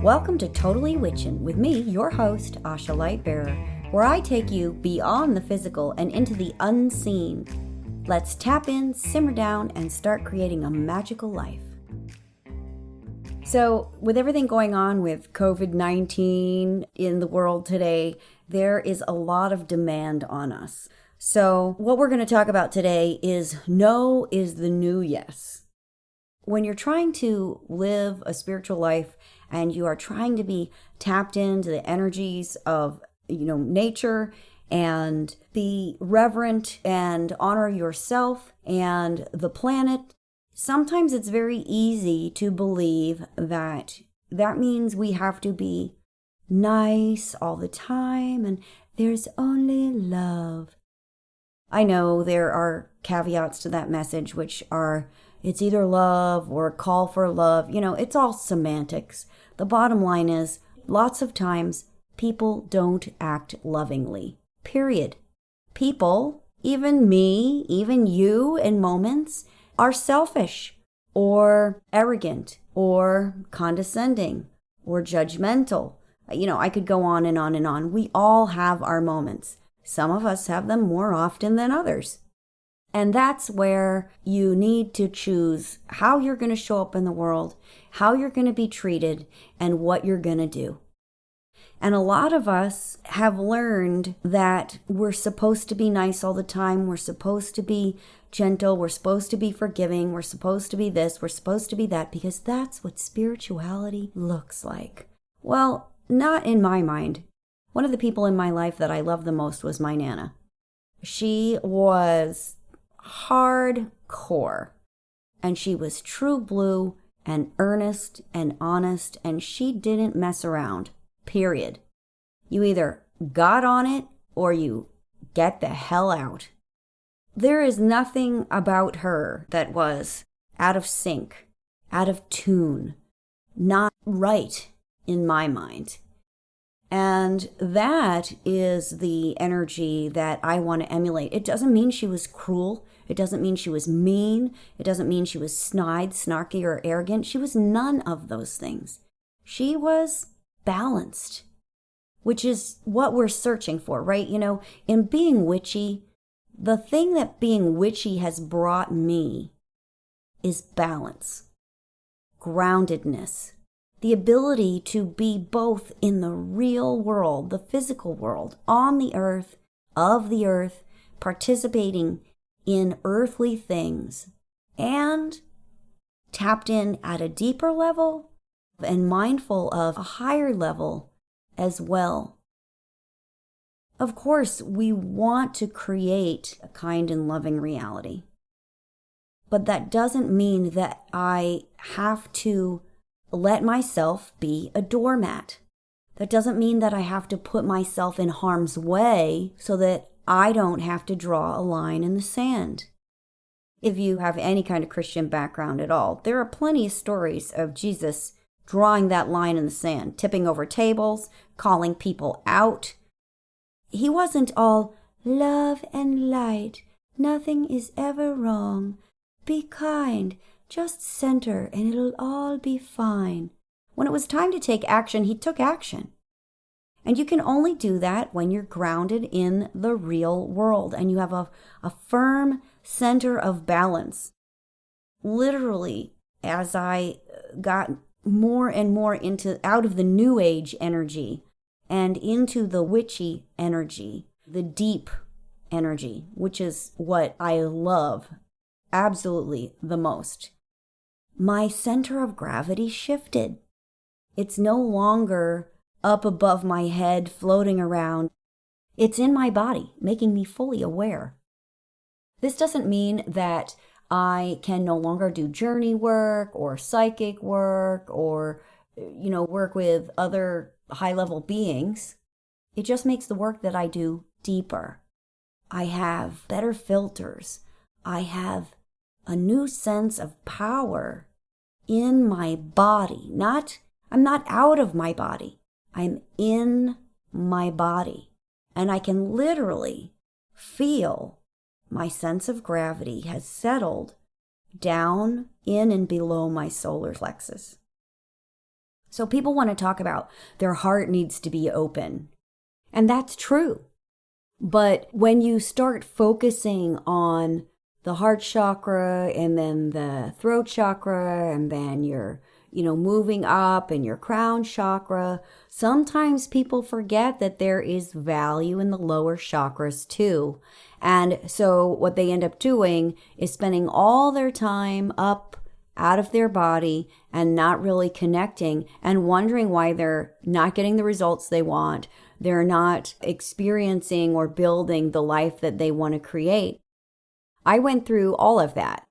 Welcome to Totally Witchin' with me, your host, Asha Lightbearer, where I take you beyond the physical and into the unseen. Let's tap in, simmer down, and start creating a magical life. So, with everything going on with COVID-19 in the world today, there is a lot of demand on us. So, what we're going to talk about today is no is the new yes. When you're trying to live a spiritual life and you are trying to be tapped into the energies of, nature and be reverent and honor yourself and the planet, sometimes it's very easy to believe that means we have to be nice all the time and there's only love. I know there are caveats to that message, which are it's either love or a call for love. It's all semantics. The bottom line is, lots of times, people don't act lovingly. Period. People, even me, even you in moments, are selfish or arrogant or condescending or judgmental. I could go on and on and on. We all have our moments. Some of us have them more often than others. And that's where you need to choose how you're going to show up in the world, how you're going to be treated, and what you're going to do. And a lot of us have learned that we're supposed to be nice all the time. We're supposed to be gentle. We're supposed to be forgiving. We're supposed to be this. We're supposed to be that, because that's what spirituality looks like. Well, not in my mind. One of the people in my life that I loved the most was my Nana. She was hardcore, and she was true blue and earnest and honest, and she didn't mess around, period. You either got on it or you get the hell out. There is nothing about her that was out of sync, out of tune, not right in my mind. And that is the energy that I want to emulate. It doesn't mean she was cruel. It doesn't mean she was mean. It doesn't mean she was snide, snarky, or arrogant. She was none of those things. She was balanced, which is what we're searching for, right? In being witchy, the thing that being witchy has brought me is balance, groundedness, the ability to be both in the real world, the physical world, on the earth, of the earth, participating in earthly things, and tapped in at a deeper level and mindful of a higher level as well. Of course, we want to create a kind and loving reality, but that doesn't mean that I have to let myself be a doormat. That doesn't mean that I have to put myself in harm's way so that I don't have to draw a line in the sand. If you have any kind of Christian background at all, there are plenty of stories of Jesus drawing that line in the sand, tipping over tables, calling people out. He wasn't all love and light, nothing is ever wrong, be kind, just center and it'll all be fine. When it was time to take action, he took action. And you can only do that when you're grounded in the real world and you have a firm center of balance. Literally, as I got more and more out of the new age energy and into the witchy energy, the deep energy, which is what I love absolutely the most, my center of gravity shifted. It's no longer up above my head, floating around. It's in my body, making me fully aware. This doesn't mean that I can no longer do journey work or psychic work or, work with other high-level beings. It just makes the work that I do deeper. I have better filters. I have a new sense of power in my body. I'm not out of my body. I'm in my body. And I can literally feel my sense of gravity has settled down in and below my solar plexus. So people want to talk about their heart needs to be open. And that's true. But when you start focusing on the heart chakra and then the throat chakra and then you're, moving up in your crown chakra, sometimes people forget that there is value in the lower chakras too. And so what they end up doing is spending all their time up out of their body and not really connecting and wondering why they're not getting the results they want. They're not experiencing or building the life that they want to create. I went through all of that.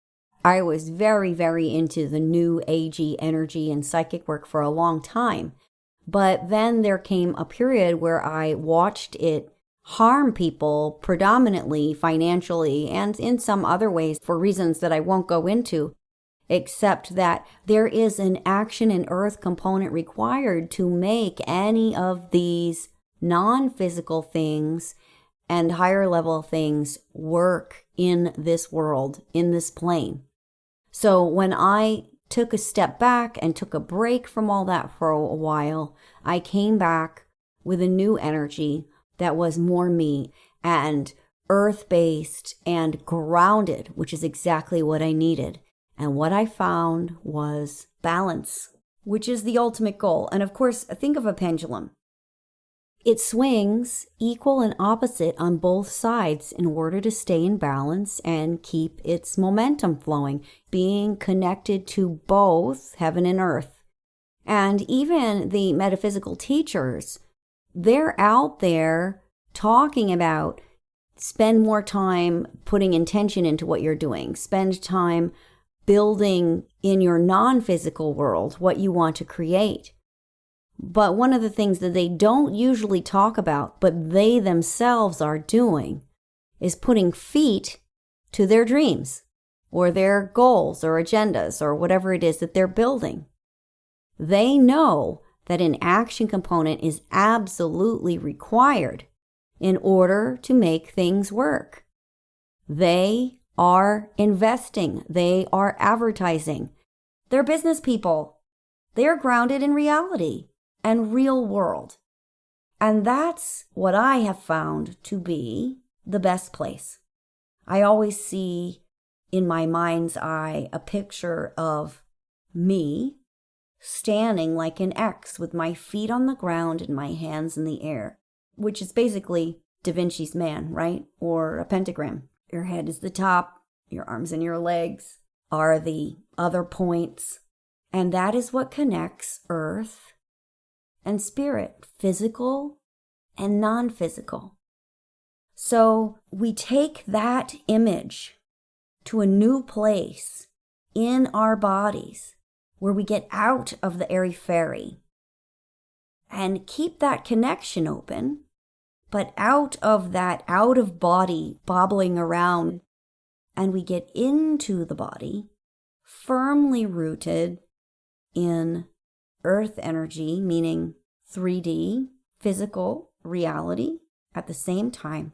I was very, very into the new agey energy and psychic work for a long time. But then there came a period where I watched it harm people predominantly financially and in some other ways for reasons that I won't go into, except that there is an action and earth component required to make any of these non-physical things and higher level things work in this world, in this plane. So when I took a step back and took a break from all that for a while, I came back with a new energy that was more me and earth-based and grounded, which is exactly what I needed. And what I found was balance, which is the ultimate goal. And of course, think of a pendulum. It swings equal and opposite on both sides in order to stay in balance and keep its momentum flowing, being connected to both heaven and earth. And even the metaphysical teachers, they're out there talking about spend more time putting intention into what you're doing, spend time building in your non-physical world what you want to create. But one of the things that they don't usually talk about, but they themselves are doing, is putting feet to their dreams or their goals or agendas or whatever it is that they're building. They know that an action component is absolutely required in order to make things work. They are investing. They are advertising. They're business people. They are grounded in reality and real world. And that's what I have found to be the best place. I always see in my mind's eye a picture of me standing like an X with my feet on the ground and my hands in the air, which is basically Da Vinci's man, right? Or a pentagram. Your head is the top, your arms and your legs are the other points. And that is what connects earth and spirit, physical and non-physical. So we take that image to a new place in our bodies where we get out of the airy-fairy and keep that connection open, but out of that out-of-body bobbling around, and we get into the body, firmly rooted in earth energy, meaning 3D, physical reality at the same time.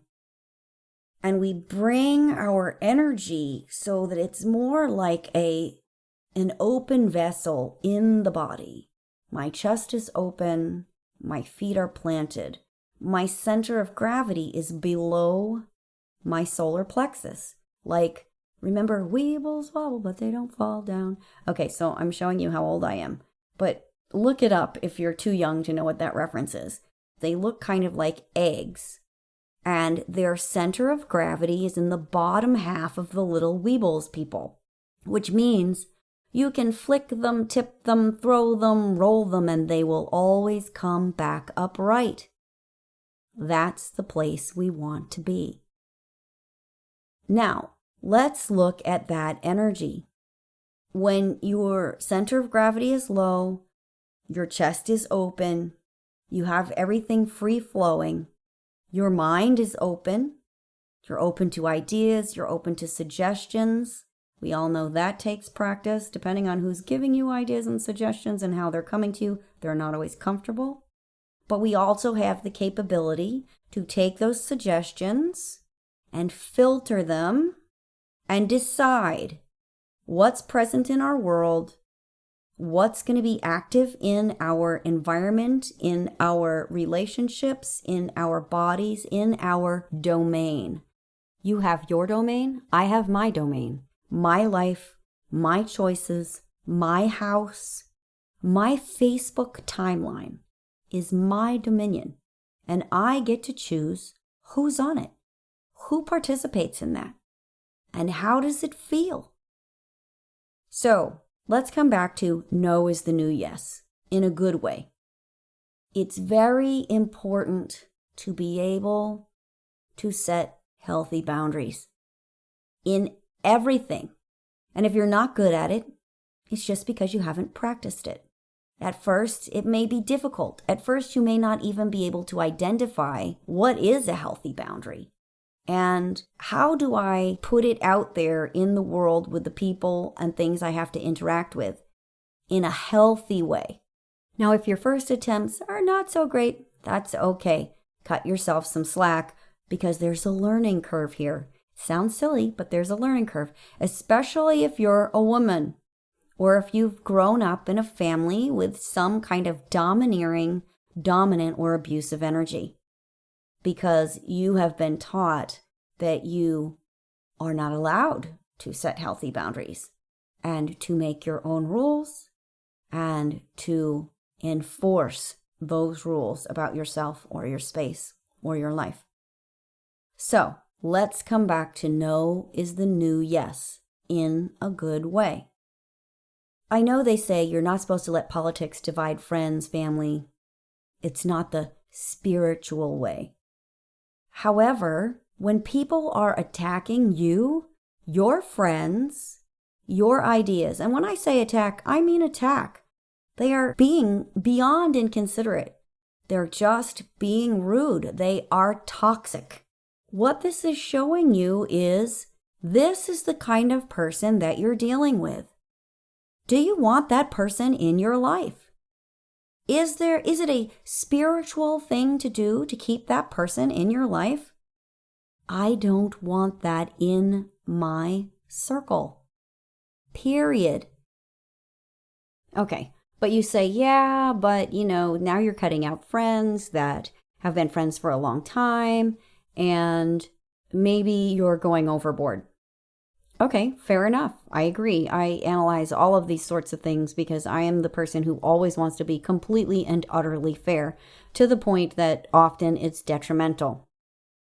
And we bring our energy so that it's more like an open vessel in the body. My chest is open, my feet are planted. My center of gravity is below my solar plexus. Like, remember, weebles wobble, but they don't fall down. Okay, so I'm showing you how old I am. But look it up if you're too young to know what that reference is. They look kind of like eggs. And their center of gravity is in the bottom half of the little weebles people. Which means you can flick them, tip them, throw them, roll them, and they will always come back upright. That's the place we want to be. Now, let's look at that energy. When your center of gravity is low, your chest is open, you have everything free-flowing, your mind is open, you're open to ideas, you're open to suggestions. We all know that takes practice. Depending on who's giving you ideas and suggestions and how they're coming to you, they're not always comfortable. But we also have the capability to take those suggestions and filter them and decide what's present in our world, what's going to be active in our environment, in our relationships, in our bodies, in our domain. You have your domain, I have my domain. My life, my choices, my house, my Facebook timeline is my dominion, and I get to choose who's on it, who participates in that, and how does it feel? So let's come back to no is the new yes in a good way. It's very important to be able to set healthy boundaries in everything. And if you're not good at it, it's just because you haven't practiced it. At first, it may be difficult. At first, you may not even be able to identify what is a healthy boundary. And how do I put it out there in the world with the people and things I have to interact with in a healthy way? Now, if your first attempts are not so great, that's okay. Cut yourself some slack because there's a learning curve here. Sounds silly, but there's a learning curve, especially if you're a woman or if you've grown up in a family with some kind of domineering, dominant, or abusive energy, because you have been taught that you are not allowed to set healthy boundaries and to make your own rules and to enforce those rules about yourself or your space or your life. So let's come back to no is the new yes in a good way. I know they say you're not supposed to let politics divide friends, family. It's not the spiritual way. However, when people are attacking you, your friends, your ideas, and when I say attack, I mean attack. They are being beyond inconsiderate. They're just being rude. They are toxic. What this is showing you is this is the kind of person that you're dealing with. Do you want that person in your life? Is it a spiritual thing to do to keep that person in your life? I don't want that in my circle. Period. Okay, but you say, yeah, but now you're cutting out friends that have been friends for a long time, and maybe you're going overboard. Okay, fair enough. I agree. I analyze all of these sorts of things because I am the person who always wants to be completely and utterly fair, to the point that often it's detrimental,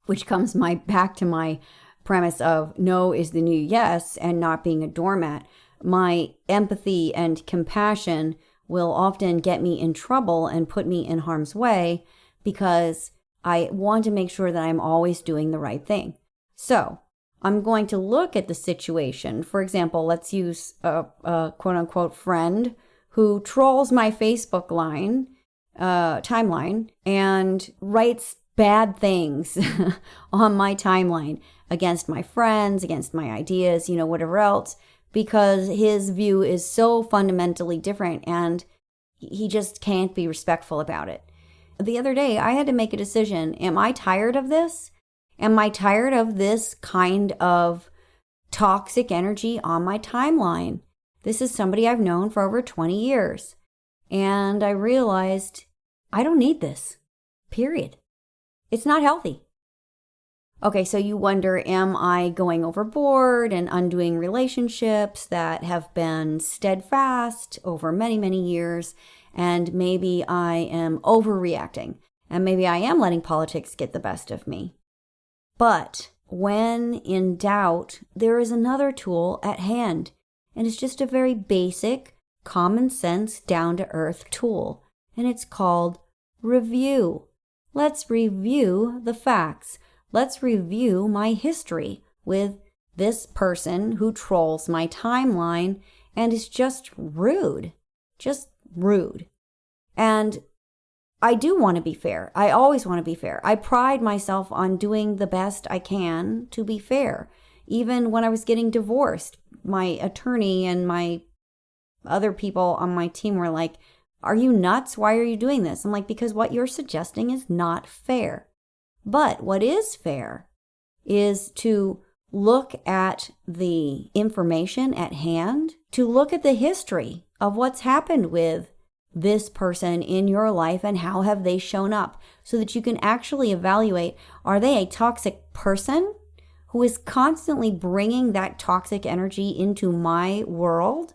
which comes back to my premise of no is the new yes and not being a doormat. My empathy and compassion will often get me in trouble and put me in harm's way because I want to make sure that I'm always doing the right thing. So I'm going to look at the situation. For example, let's use a quote-unquote friend who trolls my Facebook timeline and writes bad things on my timeline against my friends, against my ideas, whatever else, because his view is so fundamentally different and he just can't be respectful about it. The other day, I had to make a decision. Am I tired of this? Am I tired of this kind of toxic energy on my timeline? This is somebody I've known for over 20 years. And I realized I don't need this, period. It's not healthy. Okay, so you wonder, am I going overboard and undoing relationships that have been steadfast over many, many years? And maybe I am overreacting. And maybe I am letting politics get the best of me. But when in doubt, there is another tool at hand. And it's just a very basic, common sense, down-to-earth tool. And it's called review. Let's review the facts. Let's review my history with this person who trolls my timeline and is just rude. Just rude. And I do want to be fair. I always want to be fair. I pride myself on doing the best I can to be fair. Even when I was getting divorced, my attorney and my other people on my team were like, "Are you nuts? Why are you doing this?" I'm like, because what you're suggesting is not fair. But what is fair is to look at the information at hand, to look at the history of what's happened with this person in your life and how have they shown up, so that you can actually evaluate, are they a toxic person who is constantly bringing that toxic energy into my world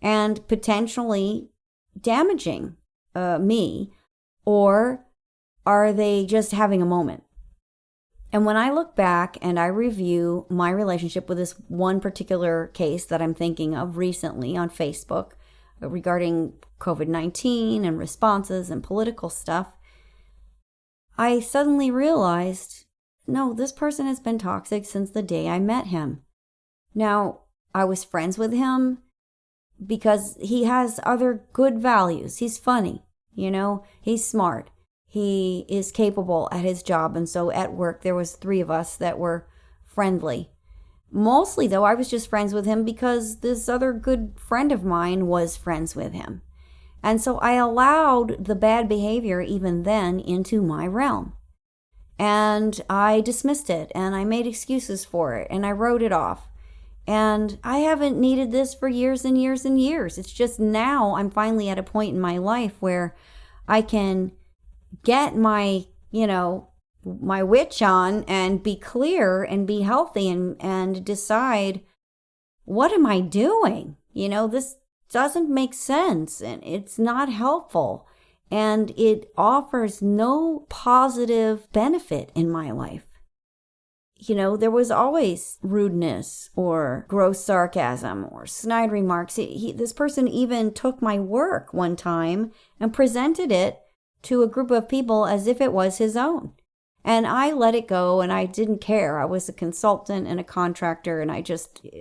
and potentially damaging me, or are they just having a moment? And when I look back and I review my relationship with this one particular case that I'm thinking of recently on Facebook regarding COVID-19 and responses and political stuff, I suddenly realized, no, this person has been toxic since the day I met him. Now, I was friends with him because he has other good values. He's funny, he's smart. He is capable at his job, and so at work there was 3 of us that were friendly. Mostly, though, I was just friends with him because this other good friend of mine was friends with him. And so I allowed the bad behavior even then into my realm. And I dismissed it, and I made excuses for it, and I wrote it off. And I haven't needed this for years and years and years. It's just now I'm finally at a point in my life where I can get my witch on and be clear and be healthy and decide, what am I doing? This doesn't make sense and it's not helpful and it offers no positive benefit in my life. There was always rudeness or gross sarcasm or snide remarks. This person even took my work one time and presented it to a group of people as if it was his own. And I let it go and I didn't care. I was a consultant and a contractor and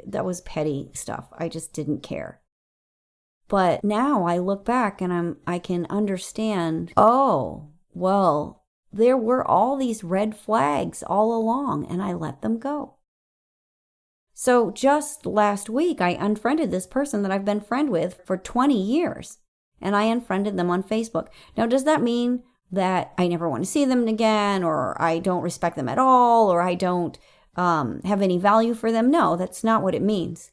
that was petty stuff. I just didn't care. But now I look back and I can understand, oh, well, there were all these red flags all along and I let them go. So just last week, I unfriended this person that I've been friend with for 20 years. And I unfriended them on Facebook. Now, does that mean that I never want to see them again, or I don't respect them at all, or I don't have any value for them? No, that's not what it means.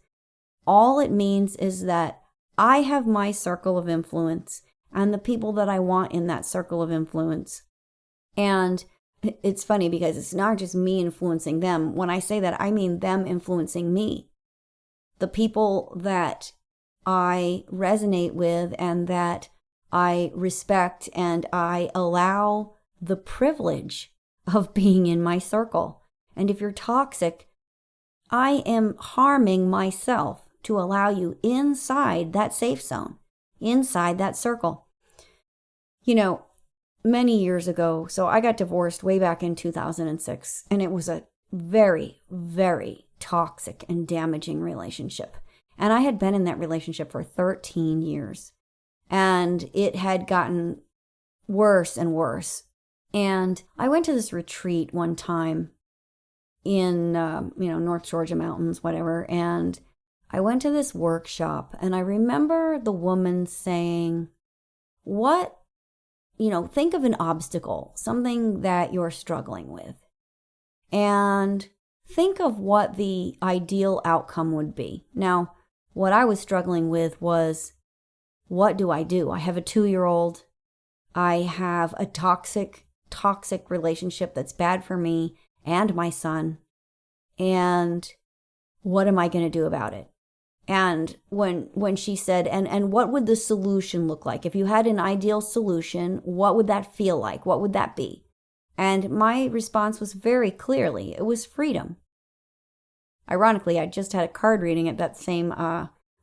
All it means is that I have my circle of influence and the people that I want in that circle of influence. And it's funny because it's not just me influencing them. When I say that, I mean them influencing me. The people that I resonate with and that I respect and I allow the privilege of being in my circle. And if you're toxic, I am harming myself to allow you inside that safe zone, inside that circle. Many years ago, so I got divorced way back in 2006, and it was a very, very toxic and damaging relationship. And I had been in that relationship for 13 years. And it had gotten worse and worse. And I went to this retreat one time in, North Georgia mountains, whatever. And I went to this workshop. And I remember the woman saying, think of an obstacle, something that you're struggling with. And think of what the ideal outcome would be. Now, what I was struggling with was, what do? I have a 2-year-old. I have a toxic relationship that's bad for me and my son. And what am I going to do about it? And when she said, and what would the solution look like? If you had an ideal solution, what would that feel like? What would that be? And my response was very clearly, it was freedom. Ironically, I just had a card reading at that same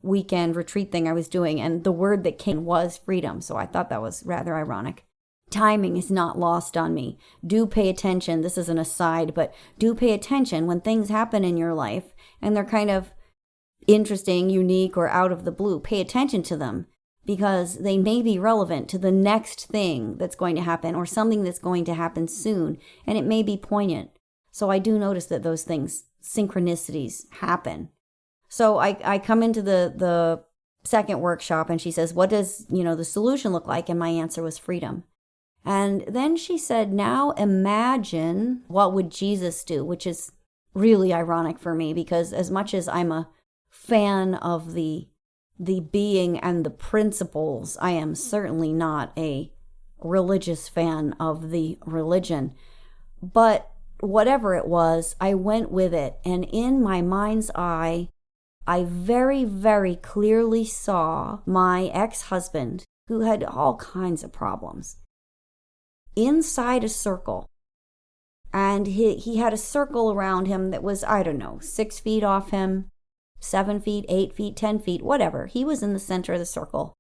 weekend retreat thing I was doing, and the word that came was freedom. So I thought that was rather ironic. Timing is not lost on me. Do pay attention. This is an aside, but do pay attention when things happen in your life and they're kind of interesting, unique, or out of the blue. Pay attention to them because they may be relevant to the next thing that's going to happen or something that's going to happen soon, and it may be poignant. So I do notice that those things, synchronicities, happen. So I come into the second workshop and she says, what does, the solution look like? And my answer was freedom. And then she said, now imagine what would Jesus do, which is really ironic for me because as much as I'm a fan of the the being and the principles. I am certainly not a religious fan of the religion, but whatever it was, I went with it. And in my mind's eye, I very, very clearly saw my ex-husband, who had all kinds of problems, inside a circle. And he had a circle around him that was, 6 feet off him, 7 feet, 8 feet, 10 feet, whatever. He was in the center of the circle,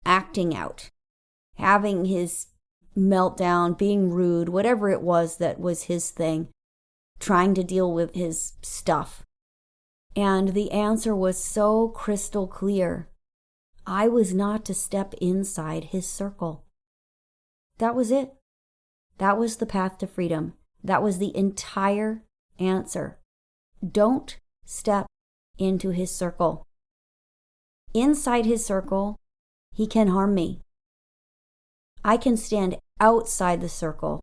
acting out, having his meltdown, being rude, whatever it was that was his thing, trying to deal with his stuff. And the answer was so crystal clear. I was not to step inside his circle. That was it. That was the path to freedom. That was the entire answer. Don't step into his circle. Inside his circle, he can harm me. I can stand outside the circle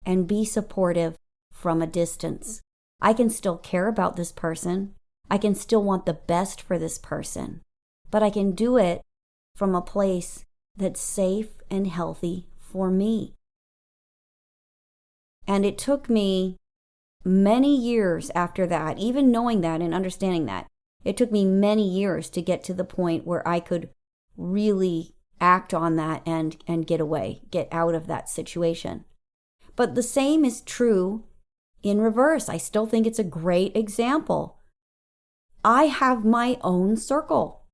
and be supportive from a distance. I can still care about this person. I can still want the best for this person, but I can do it from a place that's safe and healthy for me. And it took me many years after that, even knowing that and understanding that, it took me many years to get to the point where I could really act on that and get away, get out of that situation. But the same is true in reverse. I still think it's a great example. I have my own circle.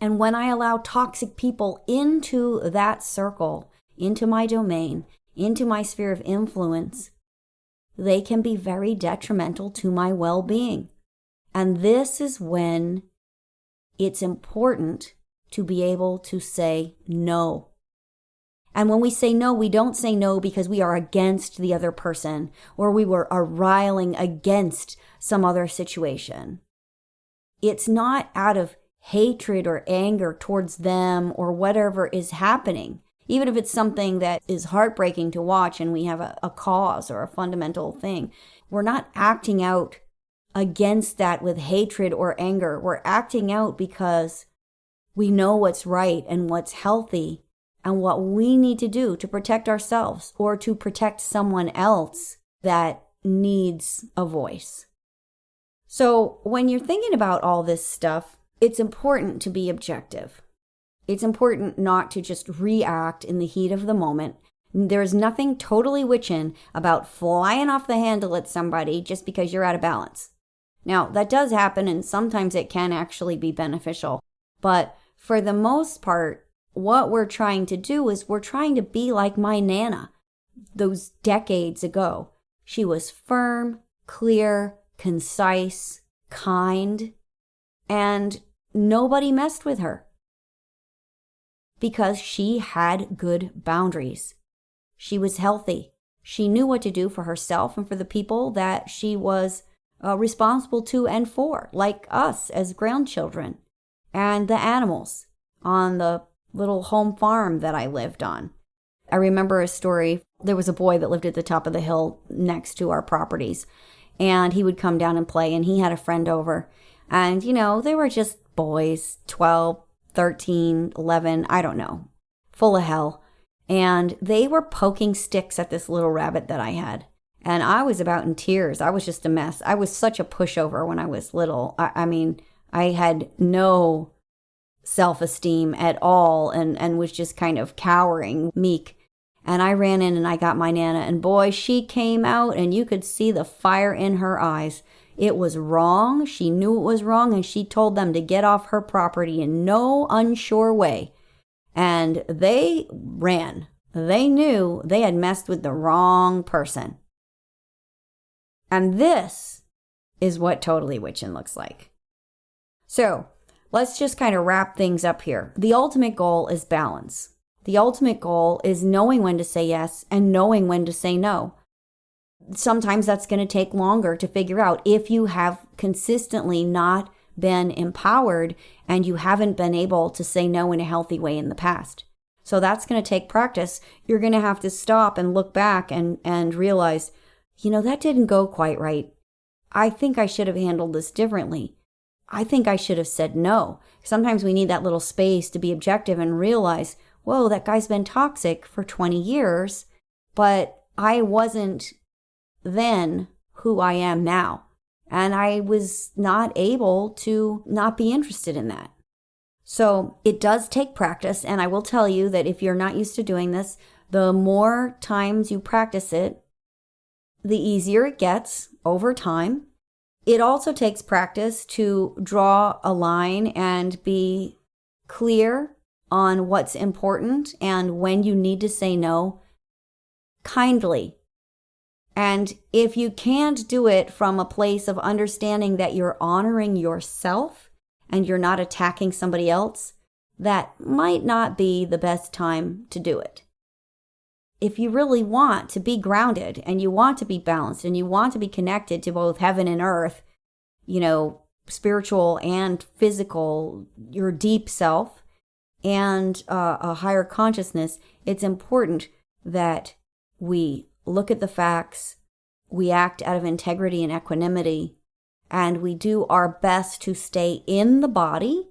And when I allow toxic people into that circle, into my domain, into my sphere of influence, they can be very detrimental to my well-being. And this is when it's important to be able to say no. And when we say no, we don't say no because we are against the other person or we are riling against some other situation. It's not out of hatred or anger towards them or whatever is happening. Even if it's something that is heartbreaking to watch and we have a cause or a fundamental thing, we're not acting out against that with hatred or anger. We're acting out because we know what's right and what's healthy and what we need to do to protect ourselves or to protect someone else that needs a voice. So when you're thinking about all this stuff, it's important to be objective. It's important not to just react in the heat of the moment. There's nothing totally witchin' about flying off the handle at somebody just because you're out of balance. Now, that does happen, and sometimes it can actually be beneficial. But for the most part, what we're trying to do is we're trying to be like my Nana those decades ago. She was firm, clear, concise, kind, and nobody messed with her because she had good boundaries. She was healthy. She knew what to do for herself and for the people that she was responsible to and for, like us as grandchildren and the animals on the little home farm that I lived on. I remember a story. There was a boy that lived at the top of the hill next to our properties, and he would come down and play, and he had a friend over. And, they were just boys, 12, 13, 11, I don't know, full of hell. And they were poking sticks at this little rabbit that I had. And I was about in tears. I was just a mess. I was such a pushover when I was little. I had no self-esteem at all and was just kind of cowering, meek. And I ran in and I got my Nana, and boy, she came out and you could see the fire in her eyes. It was wrong. She knew it was wrong, and she told them to get off her property in no unsure way. And they ran. They knew they had messed with the wrong person. And this is what totally witchin' looks like. So let's just kind of wrap things up here. The ultimate goal is balance. The ultimate goal is knowing when to say yes and knowing when to say no. Sometimes that's going to take longer to figure out if you have consistently not been empowered and you haven't been able to say no in a healthy way in the past. So that's going to take practice. You're going to have to stop and look back and realize, that didn't go quite right. I think I should have handled this differently. I think I should have said no. Sometimes we need that little space to be objective and realize, whoa, that guy's been toxic for 20 years, but I wasn't then who I am now. And I was not able to not be interested in that. So it does take practice. And I will tell you that if you're not used to doing this, the more times you practice it, the easier it gets over time. It also takes practice to draw a line and be clear on what's important and when you need to say no kindly. And if you can't do it from a place of understanding that you're honoring yourself and you're not attacking somebody else, that might not be the best time to do it. If you really want to be grounded and you want to be balanced and you want to be connected to both heaven and earth, spiritual and physical, your deep self and a higher consciousness, it's important that we look at the facts, we act out of integrity and equanimity, and we do our best to stay in the body,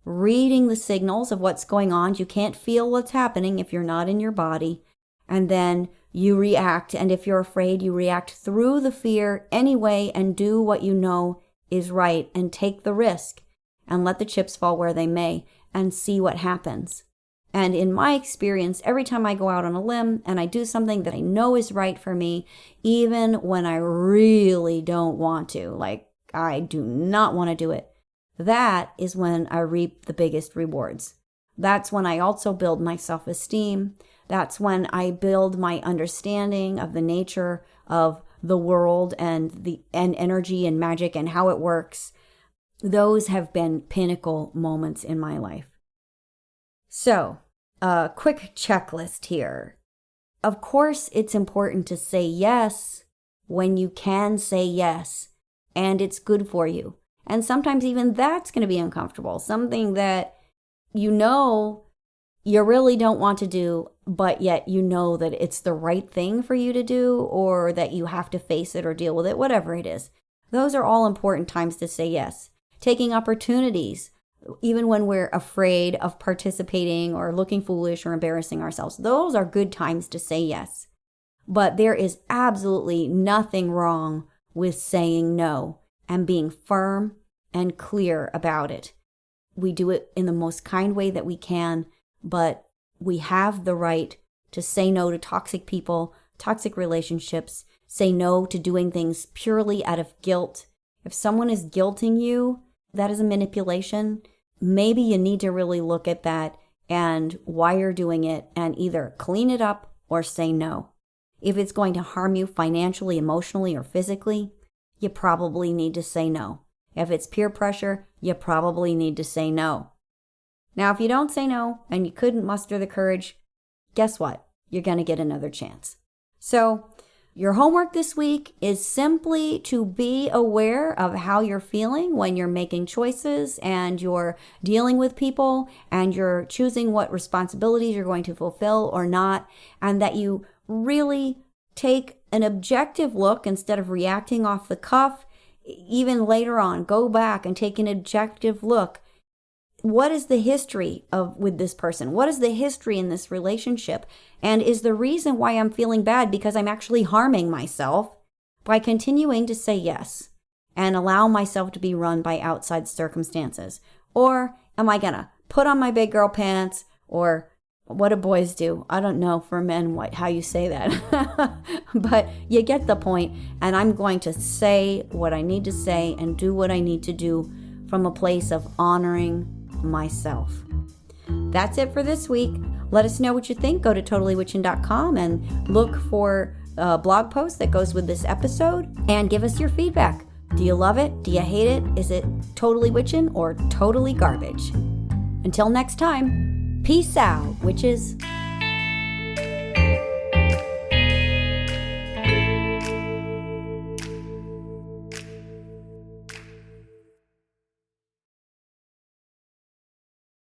reading the signals of what's going on. You can't feel what's happening if you're not in your body. And then you react. And if you're afraid, you react through the fear anyway and do what you know is right and take the risk and let the chips fall where they may and see what happens. And in my experience, every time I go out on a limb and I do something that I know is right for me, even when I really don't want to, like I do not want to do it, that is when I reap the biggest rewards. That's when I also build my self-esteem. That's when I build my understanding of the nature of the world and energy and magic and how it works. Those have been pinnacle moments in my life. So, a quick checklist here. Of course, it's important to say yes when you can say yes, and it's good for you. And sometimes even that's going to be uncomfortable. Something that you really don't want to do, but yet you know that it's the right thing for you to do, or that you have to face it or deal with it, whatever it is. Those are all important times to say yes. Taking opportunities, even when we're afraid of participating or looking foolish or embarrassing ourselves, those are good times to say yes. But there is absolutely nothing wrong with saying no and being firm and clear about it. We do it in the most kind way that we can, but we have the right to say no to toxic people, toxic relationships, say no to doing things purely out of guilt. If someone is guilting you, that is a manipulation. Maybe you need to really look at that and why you're doing it and either clean it up or say no. If it's going to harm you financially, emotionally, or physically, you probably need to say no. If it's peer pressure, you probably need to say no. Now, if you don't say no and you couldn't muster the courage, guess what? You're going to get another chance. So your homework this week is simply to be aware of how you're feeling when you're making choices and you're dealing with people and you're choosing what responsibilities you're going to fulfill or not, and that you really take an objective look instead of reacting off the cuff. Even later on, go back and take an objective look. What is the history with this person? What is the history in this relationship? And is the reason why I'm feeling bad because I'm actually harming myself by continuing to say yes and allow myself to be run by outside circumstances? Or am I gonna put on my big girl pants, or what do boys do? I don't know for men how you say that. But you get the point. And I'm going to say what I need to say and do what I need to do from a place of honoring myself. That's it for this week. Let us know what you think. Go to totallywitchin.com and look for a blog post that goes with this episode and give us your feedback. Do you love it? Do you hate it? Is it totally witchin' or totally garbage? Until next time, peace out, witches.